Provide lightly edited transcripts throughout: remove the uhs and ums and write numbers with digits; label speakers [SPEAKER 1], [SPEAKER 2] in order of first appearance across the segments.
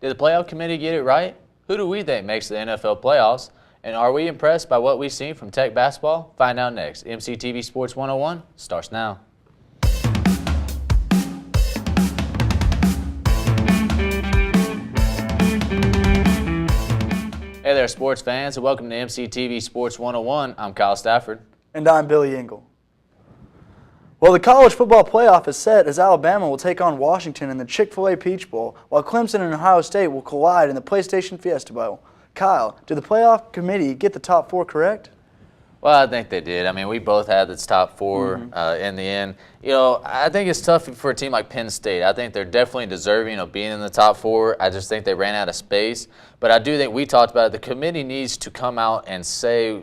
[SPEAKER 1] Did the playoff committee get it right? Who do we think makes the NFL playoffs? And are we impressed by what we've seen from Tech basketball? Find out next. MCTV Sports 101 starts now. Hey there, sports fans, and welcome to MCTV Sports 101. I'm Kyle Stafford.
[SPEAKER 2] And I'm Billy Ingle. Well, the college football playoff is set as Alabama will take on Washington in the Chick-fil-A Peach Bowl, while Clemson and Ohio State will collide in the PlayStation Fiesta Bowl. Kyle, did the playoff committee get the top four correct?
[SPEAKER 1] Well, I think they did. I mean, we both had this top four in the end. You know, I think it's tough for a team like Penn State. I think they're definitely deserving of being in the top four. I just think they ran out of space. But I do think we talked about it. The committee needs to come out and say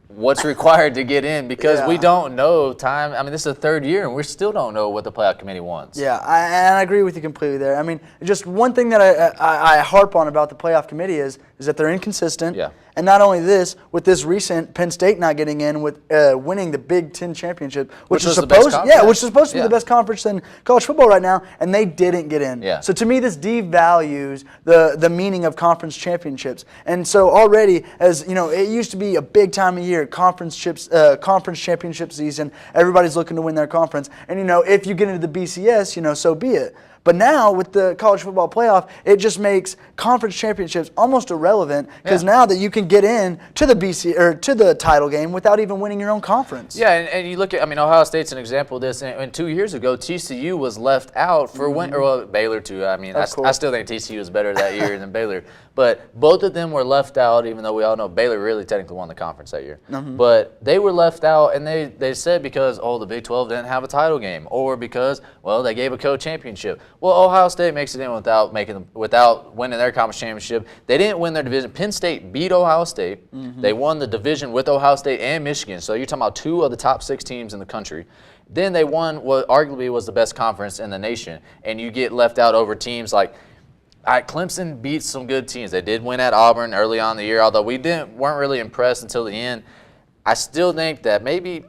[SPEAKER 1] what's required to get in because we don't know time. I mean, this is the third year, and we still don't know what the playoff committee wants.
[SPEAKER 2] Yeah, I agree with you completely there. I mean, just one thing that I harp on about the playoff committee is that they're inconsistent.
[SPEAKER 1] Yeah.
[SPEAKER 2] And not only this, with this recent Penn State not getting in with winning the Big Ten championship, which is supposed to be the best conference in college football right now, and they didn't get in.
[SPEAKER 1] Yeah.
[SPEAKER 2] So to me, this devalues the meaning of conference championships. And so already, as you know, it used to be a big time of year, conference championship season. Everybody's looking to win their conference, and you know, if you get into the BCS, you know, so be it. But now with the college football playoff, it just makes conference championships almost irrelevant because now that you can get in to the BC or to the title game without even winning your own conference.
[SPEAKER 1] Yeah, and you look at, I mean, Ohio State's an example of this. And 2 years ago, TCU was left out for Baylor too. I mean, I still think TCU was better that year than Baylor. But both of them were left out, even though we all know Baylor really technically won the conference that year. But they were left out, and they said because, the Big 12 didn't have a title game, or because, they gave a co-championship. Well, Ohio State makes it in without winning their conference championship. They didn't win their division. Penn State beat Ohio State. They won the division with Ohio State and Michigan. So you're talking about two of the top 6 teams in the country. Then they won what arguably was the best conference in the nation, and you get left out over teams like Clemson beat some good teams. They did win at Auburn early on in the year, although we weren't really impressed until the end. I still think that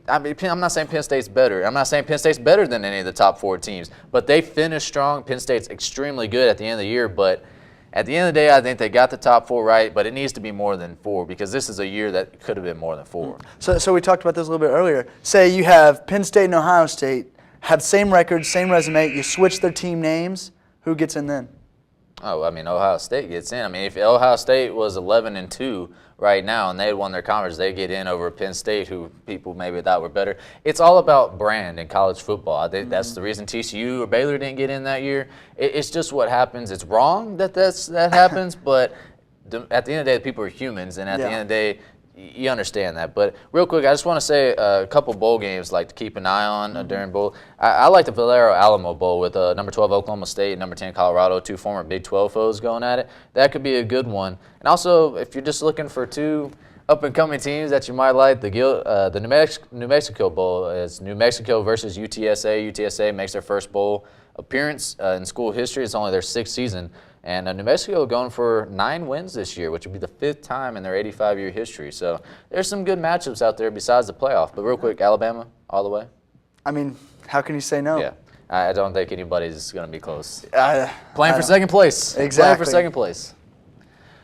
[SPEAKER 1] I'm not saying Penn State's better. I'm not saying Penn State's better than any of the top 4 teams, but they finished strong. Penn State's extremely good at the end of the year, but at the end of the day, I think they got the top 4 right, but it needs to be more than 4 because this is a year that could have been more than 4.
[SPEAKER 2] So we talked about this a little bit earlier. Say you have Penn State and Ohio State, have same record, same resume, you switch their team names, who gets in then?
[SPEAKER 1] Oh, I mean, Ohio State gets in. I mean, if Ohio State was 11-2 right now and they had won their conference, they get in over Penn State, who people maybe thought were better. It's all about brand in college football. I think that's the reason TCU or Baylor didn't get in that year. It's just what happens. It's wrong that happens, but at the end of the day, people are humans, and at the end of the day, you understand that. But real quick, I just want to say a couple bowl games to keep an eye on during bowl. I like the Valero Alamo Bowl with number 12 Oklahoma State and number 10 Colorado, 2 former Big 12 foes going at it. That could be a good one. And also, if you're just looking for 2 up-and-coming teams that you might like, the New Mexico Bowl is New Mexico versus UTSA. UTSA makes their first bowl appearance in school history. It's only their 6th season. And New Mexico going for 9 wins this year, which would be the 5th time in their 85-year history. So there's some good matchups out there besides the playoff. But real quick, Alabama all the way?
[SPEAKER 2] I mean, how can you say no?
[SPEAKER 1] Yeah. I don't think anybody's going to be close. Playing for second place.
[SPEAKER 2] Exactly.
[SPEAKER 1] Playing for second place.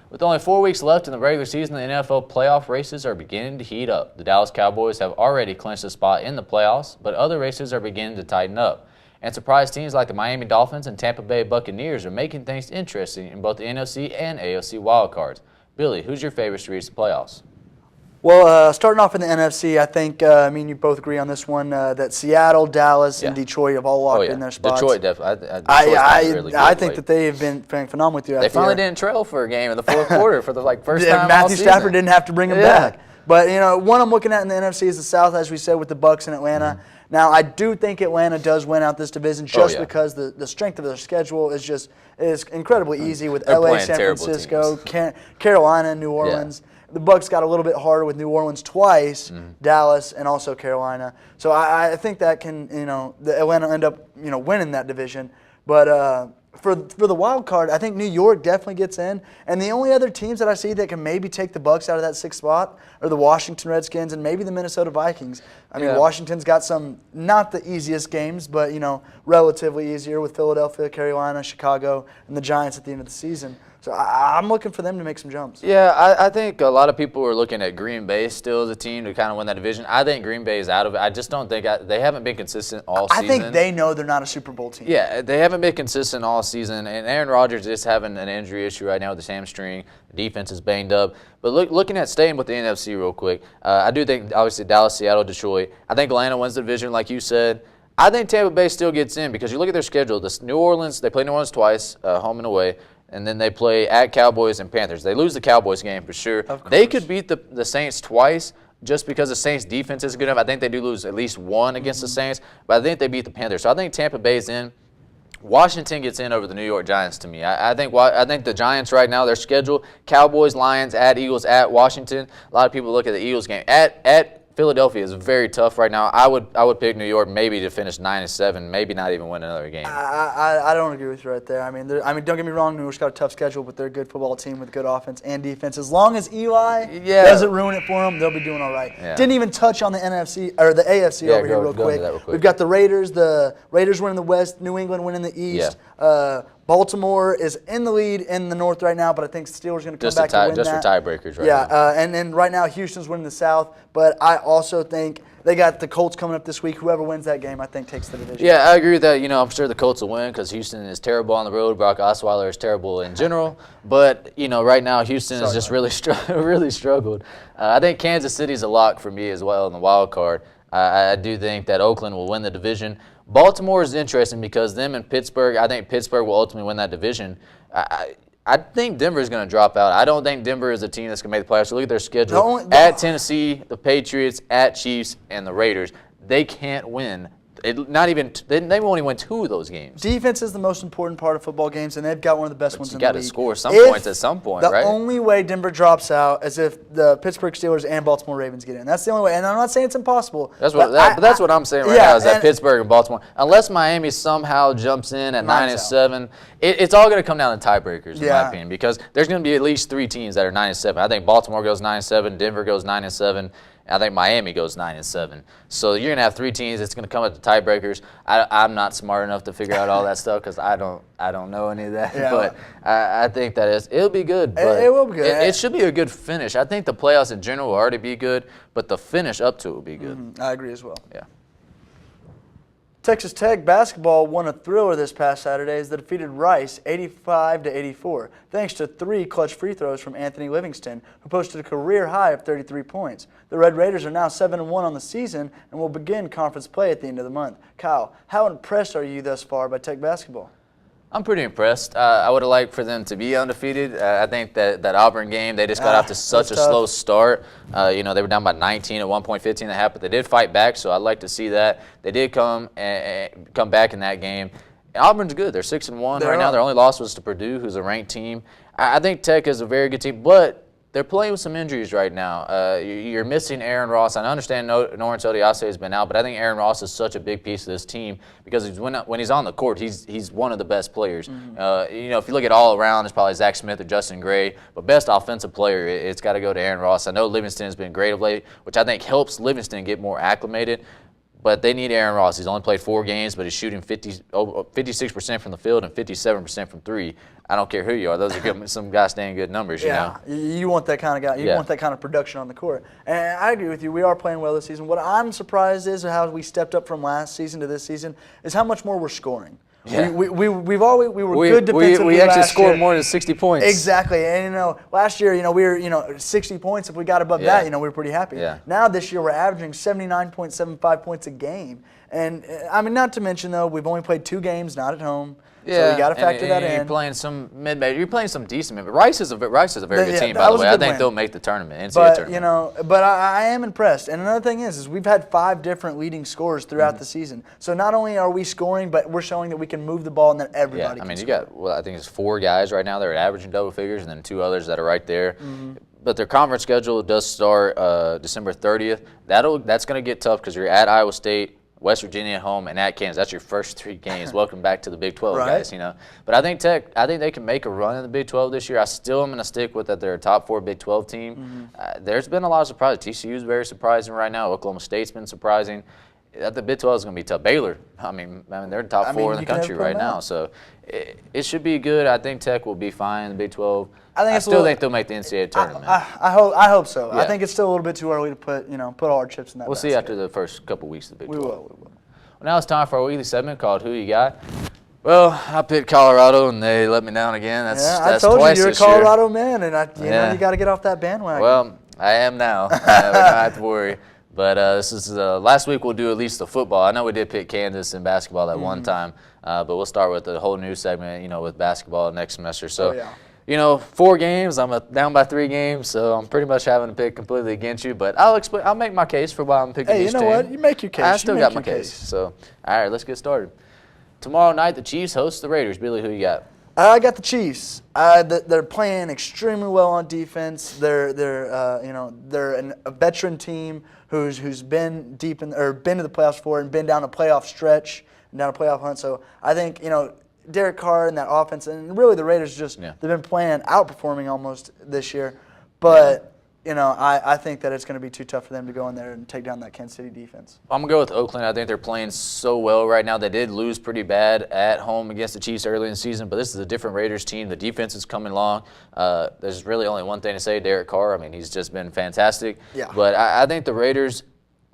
[SPEAKER 1] With only 4 weeks left in the regular season, the NFL playoff races are beginning to heat up. The Dallas Cowboys have already clinched a spot in the playoffs, but other races are beginning to tighten up. And surprise teams like the Miami Dolphins and Tampa Bay Buccaneers are making things interesting in both the NFC and AFC wildcards. Billy, who's your favorite to reach the playoffs?
[SPEAKER 2] Well, starting off in the NFC, I think me and you both agree on this one that Seattle, Dallas, and Detroit have all locked in their spots.
[SPEAKER 1] Detroit definitely.
[SPEAKER 2] I think that they have been phenomenal with you.
[SPEAKER 1] They finally didn't trail for a game in the fourth quarter for the first time
[SPEAKER 2] Matthew
[SPEAKER 1] all season.
[SPEAKER 2] Stafford didn't have to bring them back. But one I'm looking at in the NFC is the South, as we said, with the Bucs and Atlanta. Now, I do think Atlanta does win out this division just because the strength of their schedule is incredibly easy with LA, San Francisco, Carolina, and New Orleans. The Bucs got a little bit harder with New Orleans twice, Dallas, and also Carolina. So I think that can, the Atlanta end up, winning that division. But for the wild card, I think New York definitely gets in. And the only other teams that I see that can maybe take the Bucs out of that 6th spot are the Washington Redskins and maybe the Minnesota Vikings. I mean, Washington's got some, not the easiest games, but, relatively easier with Philadelphia, Carolina, Chicago, and the Giants at the end of the season. So I'm looking for them to make some jumps.
[SPEAKER 1] Yeah, I think a lot of people are looking at Green Bay still as a team to kind of win that division. I think Green Bay is out of it. I just don't think they haven't been consistent all season.
[SPEAKER 2] I think they know they're not a Super Bowl team.
[SPEAKER 1] Yeah, they haven't been consistent all season, and Aaron Rodgers is having an injury issue right now with his hamstring. The defense is banged up. But looking at staying with the NFC real quick, I do think obviously Dallas, Seattle, Detroit. I think Atlanta wins the division, like you said. I think Tampa Bay still gets in because you look at their schedule. New Orleans, they play New Orleans twice, home and away. And then they play at Cowboys and Panthers. They lose the Cowboys game for sure. They could beat the Saints twice just because the Saints' defense is good enough. I think they do lose at least one against the Saints, but I think they beat the Panthers. So I think Tampa Bay's in. Washington gets in over the New York Giants to me. I think the Giants right now, their schedule, Cowboys, Lions, at Eagles, at Washington. A lot of people look at the Eagles game. At Philadelphia is very tough right now. I would pick New York maybe to finish 9-7, maybe not even win another game.
[SPEAKER 2] I don't agree with you right there. I mean, don't get me wrong. New York's got a tough schedule, but they're a good football team with good offense and defense. As long as Eli doesn't ruin it for them, they'll be doing all right. Yeah. Didn't even touch on the NFC or the AFC over here real quick. We've got the Raiders. The Raiders winning the West. New England winning the East. Yeah. Baltimore is in the lead in the North right now, but I think Steelers are going to come back to win
[SPEAKER 1] just
[SPEAKER 2] that.
[SPEAKER 1] for tiebreakers right now.
[SPEAKER 2] Yeah, and then right now Houston's winning the South, but I also think they got the Colts coming up this week. Whoever wins that game, I think, takes the division.
[SPEAKER 1] Yeah, I agree with that. I'm sure the Colts will win because Houston is terrible on the road. Brock Osweiler is terrible in general. But, right now Houston has just really struggled. I think Kansas City's a lock for me as well in the wild card. I do think that Oakland will win the division. Baltimore is interesting because them and Pittsburgh, I think Pittsburgh will ultimately win that division. I think Denver is going to drop out. I don't think Denver is a team that's going to make the playoffs. So look at their schedule. At Tennessee, the Patriots, at Chiefs, and the Raiders. They can't win. They only win 2 of those games.
[SPEAKER 2] Defense is the most important part of football games, and they've got one of the best ones in the league.
[SPEAKER 1] You got to score some points at some point, right?
[SPEAKER 2] The only way Denver drops out is if the Pittsburgh Steelers and Baltimore Ravens get in. That's the only way, and I'm not saying it's impossible.
[SPEAKER 1] That's what I'm saying right now is that Pittsburgh and Baltimore. Unless Miami somehow jumps in at 9-7, it's all going to come down to tiebreakers, in my opinion, because there's going to be at least 3 teams that are 9-7. I think Baltimore goes 9-7, Denver goes 9-7. I think Miami goes 9-7. So you're going to have 3 teams. It's going to come at the tiebreakers. I'm not smart enough to figure out all that stuff because I don't know any of that. Yeah. But I think that it'll be good. But
[SPEAKER 2] it will be good.
[SPEAKER 1] It should be a good finish. I think the playoffs in general will already be good, but the finish up to it will be good.
[SPEAKER 2] I agree as well.
[SPEAKER 1] Yeah.
[SPEAKER 2] Texas Tech basketball won a thriller this past Saturday as they defeated Rice 85-84, thanks to 3 clutch free throws from Anthony Livingston, who posted a career high of 33 points. The Red Raiders are now 7-1 on the season and will begin conference play at the end of the month. Kyle, how impressed are you thus far by Tech basketball?
[SPEAKER 1] I'm pretty impressed. I would have liked for them to be undefeated. I think that Auburn game, they just got off to such a slow start. They were down by 19 at one point, 15 and a half, but they did fight back, so I'd like to see that. They did come back in that game. Auburn's good. They're 6-1 right now. Their only loss was to Purdue, who's a ranked team. I think Tech is a very good team, but they're playing with some injuries right now. You're missing Aaron Ross. I understand Lawrence Odiase has been out, but I think Aaron Ross is such a big piece of this team because when he's on the court, he's one of the best players. If you look at all around, it's probably Zach Smith or Justin Gray, but best offensive player, it's got to go to Aaron Ross. I know Livingston has been great of late, which I think helps Livingston get more acclimated. But they need Aaron Ross. He's only played 4 games, but he's shooting 56% from the field and 57% from 3. I don't care who you are. Those are good, some guys staying good numbers,
[SPEAKER 2] You want that kind of guy. You want that kind of production on the court. And I agree with you. We are playing well this season. What I'm surprised is how we stepped up from last season to this season is how much more we're scoring.
[SPEAKER 1] Yeah.
[SPEAKER 2] We were good defensively.
[SPEAKER 1] We actually scored more than 60 points.
[SPEAKER 2] Exactly. And last year, we were 60 points. If we got above that, we were pretty happy.
[SPEAKER 1] Yeah.
[SPEAKER 2] Now this year we're averaging 79.75 points a game. And I mean, not to mention though, we've only played 2 games, not at home. So you got to factor that in.
[SPEAKER 1] You're playing some mid-major. You're playing some decent mid. Rice is a very good team, by the way. I think they'll make the tournament.
[SPEAKER 2] But I am impressed. And another thing is we've had 5 different leading scorers throughout the season. So not only are we scoring, but we're showing that we can move the ball and that everybody.
[SPEAKER 1] I mean, you got I think it's 4 guys right now that are averaging double figures, and then 2 others that are right there. But their conference schedule does start December 30th. That's going to get tough because you're at Iowa State, West Virginia at home, and at Kansas. That's your first 3 games. Welcome back to the Big 12, guys. But I think they can make a run in the Big 12 this year. I still am going to stick with that they're a top 4 Big 12 team. There's been a lot of surprises. TCU is very surprising right now. Oklahoma State's been surprising. The Big 12 is going to be tough. Baylor, I mean, they're top 4 in the country right now. So it should be good. I think Tech will be fine in the Big 12.
[SPEAKER 2] I
[SPEAKER 1] still think they'll make the NCAA tournament.
[SPEAKER 2] I hope so.
[SPEAKER 1] Yeah.
[SPEAKER 2] I think it's still a little bit too early to put all our chips in that
[SPEAKER 1] We'll
[SPEAKER 2] basket.
[SPEAKER 1] see after the first couple weeks of the Big 12.
[SPEAKER 2] We will.
[SPEAKER 1] Well, now it's time for our weekly segment called Who You Got? Well, I picked Colorado, and they let me down again.
[SPEAKER 2] I told you you're a Colorado man, and you got to get off that bandwagon.
[SPEAKER 1] Well, I am now. We don't have to worry. But this is last week. We'll do at least the football. I know we did pick Kansas in basketball that one time, but we'll start with the whole new segment. With basketball next semester. So, 4 games. I'm down by 3 games, so I'm pretty much having to pick completely against you. But I'll make my case for why I'm picking each team.
[SPEAKER 2] Hey, you know what? You make your case.
[SPEAKER 1] I still got my case. So, all right, let's get started. Tomorrow night, the Chiefs host the Raiders. Billy, who you got?
[SPEAKER 2] I got the Chiefs. They're playing extremely well on defense. They're a veteran team who's been been to the playoffs before and been down a playoff stretch and down a playoff hunt. So I think Derek Carr and that offense, and really the Raiders they've been playing outperforming almost this year, but. I think that it's going to be too tough for them to go in there and take down that Kansas City defense.
[SPEAKER 1] I'm going to go with Oakland. I think they're playing so well right now. They did lose pretty bad at home against the Chiefs early in the season, but this is a different Raiders team. The defense is coming along. There's really only one thing to say, Derek Carr. I mean, he's just been fantastic.
[SPEAKER 2] Yeah.
[SPEAKER 1] But I think the Raiders,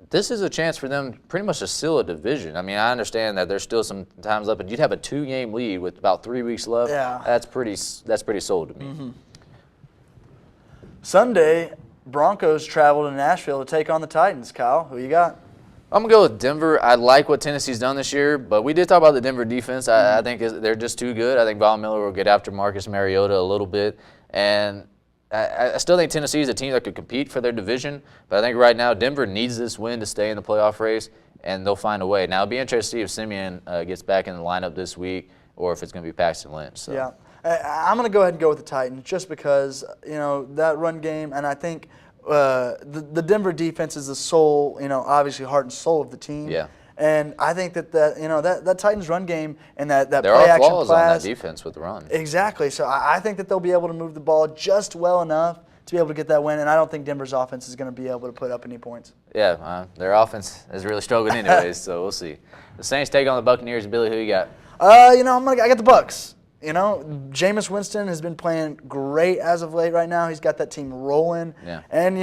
[SPEAKER 1] this is a chance for them pretty much to seal a division. I mean, I understand that there's still some times left, but you'd have a 2-game lead with about 3 weeks left.
[SPEAKER 2] Yeah.
[SPEAKER 1] That's pretty sold to me.
[SPEAKER 2] Mm-hmm. Sunday, Broncos travel to Nashville to take on the Titans. Kyle, who you got?
[SPEAKER 1] I'm going to go with Denver. I like what Tennessee's done this year, but we did talk about the Denver defense. I think they're just too good. I think Von Miller will get after Marcus Mariota a little bit. And I still think Tennessee is a team that could compete for their division, but I think right now Denver needs this win to stay in the playoff race, and they'll find a way. Now, it'll be interesting to see if Simeon gets back in the lineup this week or if it's going to be Paxton Lynch. So.
[SPEAKER 2] Yeah. I'm going to go ahead and go with the Titans just because, that run game, and I think the Denver defense is the soul, obviously heart and soul of the team.
[SPEAKER 1] Yeah.
[SPEAKER 2] And I think that Titans run game and that
[SPEAKER 1] there
[SPEAKER 2] play
[SPEAKER 1] are
[SPEAKER 2] action
[SPEAKER 1] flaws
[SPEAKER 2] class,
[SPEAKER 1] on that defense with the run.
[SPEAKER 2] Exactly. So I think that they'll be able to move the ball just well enough to be able to get that win, and I don't think Denver's offense is going to be able to put up any points.
[SPEAKER 1] Yeah, their offense is really struggling anyways, so we'll see. The Saints take on the Buccaneers. Billy, who you got?
[SPEAKER 2] I got the Bucs. Jameis Winston has been playing great as of late right now. He's got that team rolling.
[SPEAKER 1] Yeah.
[SPEAKER 2] And,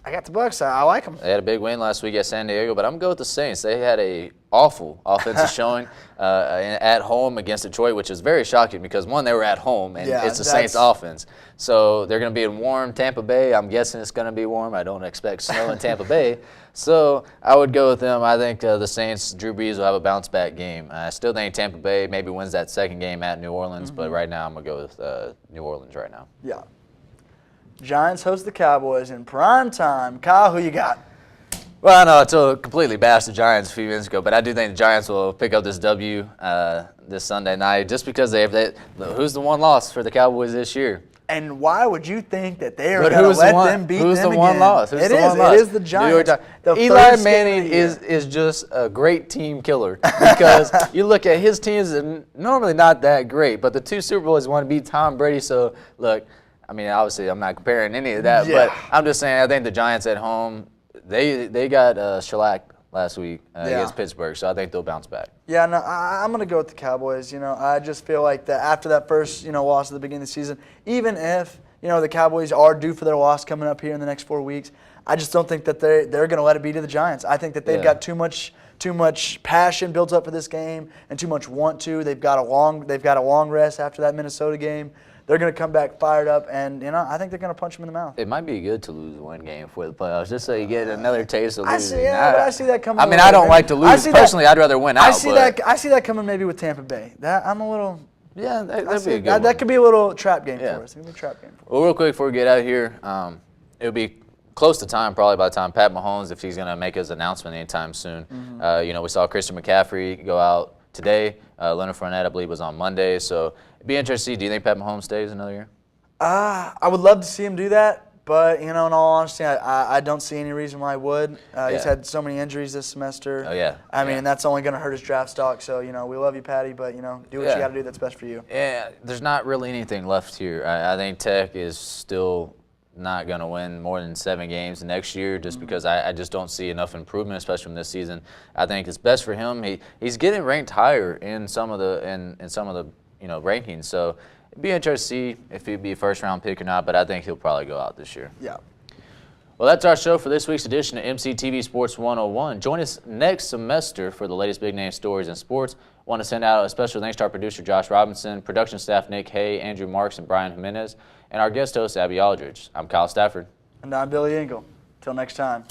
[SPEAKER 2] I got the Bucs. I like them.
[SPEAKER 1] They had a big win last week at San Diego, but I'm going to go with the Saints. They had a awful offensive showing at home against Detroit, which is very shocking because, one, they were at home, and it's the Saints offense. So they're going to be in warm Tampa Bay. I'm guessing it's going to be warm. I don't expect snow in Tampa Bay. So I would go with them. I think the Saints, Drew Brees, will have a bounce-back game. I still think Tampa Bay maybe wins that second game at New Orleans, but right now I'm going to go with New Orleans right now.
[SPEAKER 2] Yeah. Giants host the Cowboys in prime time. Kyle, who you got?
[SPEAKER 1] Well, I know I completely bashed the Giants a few minutes ago, but I do think the Giants will pick up this W this Sunday night just because they have that. Who's the one loss for the Cowboys this year?
[SPEAKER 2] And why would you think that they are going to let them beat them again?
[SPEAKER 1] Who's the one loss?
[SPEAKER 2] It is the Giants.
[SPEAKER 1] Eli Manning is just a great team killer because you look at his teams and normally not that great, but the 2 Super Bowls want to beat Tom Brady. So, look, I mean, obviously I'm not comparing any of that, but I'm just saying I think the Giants at home, they got shellacked last week against Pittsburgh, so I think they'll bounce back.
[SPEAKER 2] Yeah, no, I'm going to go with the Cowboys. I just feel like that after that first, loss at the beginning of the season, even if, the Cowboys are due for their loss coming up here in the next 4 weeks, I just don't think that they're going to let it be to the Giants. I think that they've got too much passion built up for this game and too much want to. They've got a long rest after that Minnesota game. They're going to come back fired up, and, I think they're going to punch them in the mouth.
[SPEAKER 1] It might be good to lose one game for the playoffs, just so you get another taste of losing.
[SPEAKER 2] But I see that coming.
[SPEAKER 1] I mean, I don't like to lose. Personally, I'd rather win out.
[SPEAKER 2] I see that coming maybe with Tampa Bay. I'm a little.
[SPEAKER 1] Yeah, that'd be a good one.
[SPEAKER 2] That could be a little trap game for us. It could be a trap game for us.
[SPEAKER 1] Well, real quick before we get out of here, it'll be close to time probably by the time Pat Mahomes, if he's going to make his announcement anytime soon. We saw Christian McCaffrey go out today. Leonard Fournette, I believe, was on Monday. So it'd be interesting to see. Do you think Pat Mahomes stays another year?
[SPEAKER 2] I would love to see him do that, but in all honesty, I don't see any reason why he would. He's had so many injuries this semester.
[SPEAKER 1] Oh yeah.
[SPEAKER 2] I mean, that's only going to hurt his draft stock. So we love you, Patty, but do what you got to do that's best for you.
[SPEAKER 1] Yeah, there's not really anything left here. I think Tech is still not going to win more than 7 games next year just because I just don't see enough improvement, especially from this season. I think it's best for him. He's getting ranked higher in some of the rankings. So it'd be interesting to see if he'd be a first-round pick or not, but I think he'll probably go out this year.
[SPEAKER 2] Yeah.
[SPEAKER 1] Well, that's our show for this week's edition of MCTV Sports 101. Join us next semester for the latest big-name stories in sports. I want to send out a special thanks to our producer, Josh Robinson, production staff, Nick Hay, Andrew Marks, and Brian Jimenez, and our guest host, Abby Aldridge. I'm Kyle Stafford.
[SPEAKER 2] And I'm Billy Ingle. Till next time.